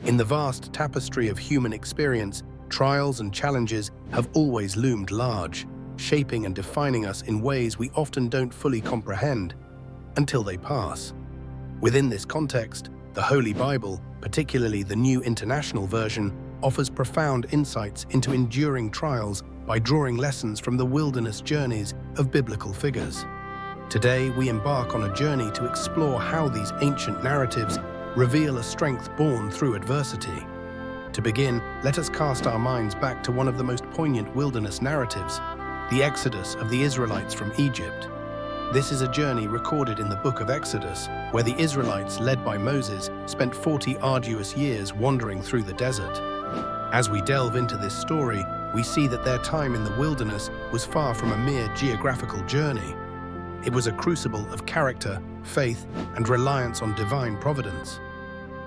In the vast tapestry of human experience, trials and challenges have always loomed large, shaping and defining us in ways we often don't fully comprehend until they pass. Within this context, the Holy Bible, particularly the New International Version, offers profound insights into enduring trials by drawing lessons from the wilderness journeys of biblical figures. Today, we embark on a journey to explore how these ancient narratives reveal a strength born through adversity. To begin, let us cast our minds back to one of the most poignant wilderness narratives, the Exodus of the Israelites from Egypt. This is a journey recorded in the book of Exodus, where the Israelites, led by Moses, spent 40 arduous years wandering through the desert. As we delve into this story, we see that their time in the wilderness was far from a mere geographical journey. It was a crucible of character, faith, and reliance on divine providence.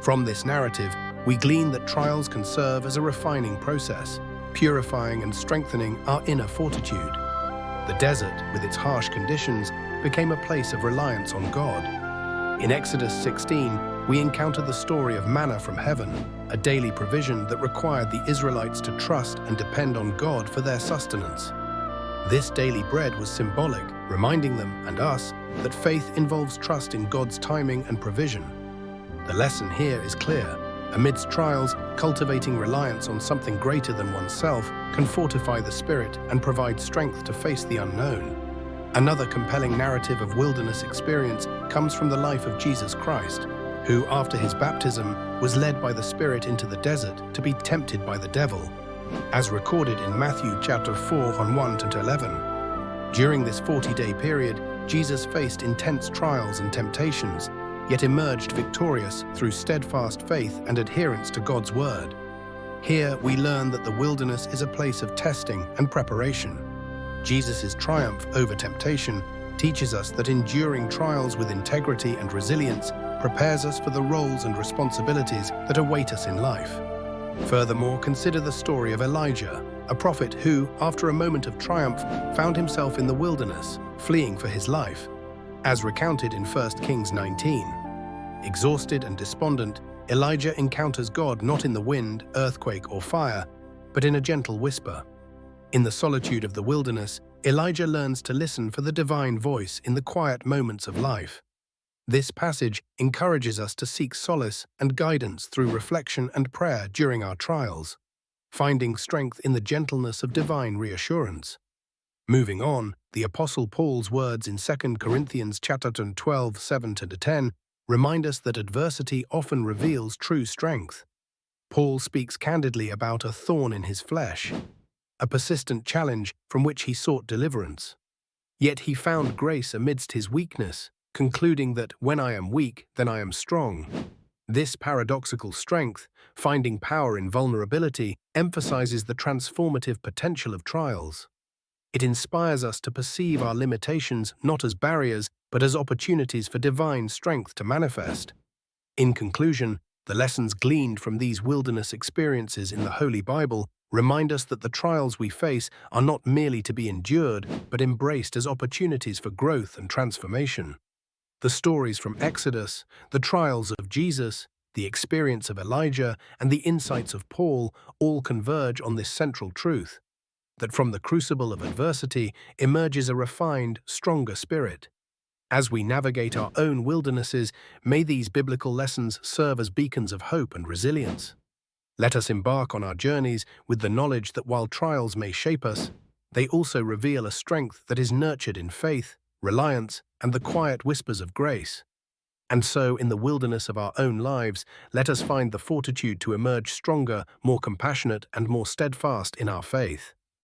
From this narrative, we glean that trials can serve as a refining process, purifying and strengthening our inner fortitude. The desert, with its harsh conditions, became a place of reliance on God. In Exodus 16, we encounter the story of manna from heaven, a daily provision that required the Israelites to trust and depend on God for their sustenance. This daily bread was symbolic, reminding them and us that faith involves trust in God's timing and provision. The lesson here is clear. Amidst trials, cultivating reliance on something greater than oneself can fortify the spirit and provide strength to face the unknown. Another compelling narrative of wilderness experience comes from the life of Jesus Christ, who, after his baptism, was led by the Spirit into the desert to be tempted by the devil, as recorded in Matthew chapter 4 on 1 to 11. During this 40-day period, Jesus faced intense trials and temptations, yet emerged victorious through steadfast faith and adherence to God's word. Here we learn that the wilderness is a place of testing and preparation. Jesus' triumph over temptation teaches us that enduring trials with integrity and resilience prepares us for the roles and responsibilities that await us in life. Furthermore, consider the story of Elijah, a prophet who, after a moment of triumph, found himself in the wilderness, fleeing for his life, as recounted in 1 Kings 19. Exhausted and despondent, Elijah encounters God not in the wind, earthquake, or fire, but in a gentle whisper. In the solitude of the wilderness, Elijah learns to listen for the divine voice in the quiet moments of life. This passage encourages us to seek solace and guidance through reflection and prayer during our trials, finding strength in the gentleness of divine reassurance. Moving on, the Apostle Paul's words in 2 Corinthians chapter 12, 7-10 remind us that adversity often reveals true strength. Paul speaks candidly about a thorn in his flesh, a persistent challenge from which he sought deliverance. Yet he found grace amidst his weakness, concluding that when I am weak, then I am strong. This paradoxical strength, finding power in vulnerability, emphasizes the transformative potential of trials. It inspires us to perceive our limitations not as barriers, but as opportunities for divine strength to manifest. In conclusion, the lessons gleaned from these wilderness experiences in the Holy Bible remind us that the trials we face are not merely to be endured, but embraced as opportunities for growth and transformation. The stories from Exodus, the trials of Jesus, the experience of Elijah, and the insights of Paul all converge on this central truth, that from the crucible of adversity emerges a refined, stronger spirit. As we navigate our own wildernesses, may these biblical lessons serve as beacons of hope and resilience. Let us embark on our journeys with the knowledge that while trials may shape us, they also reveal a strength that is nurtured in faith, reliance, and the quiet whispers of grace. And so, in the wilderness of our own lives, let us find the fortitude to emerge stronger, more compassionate, and more steadfast in our faith.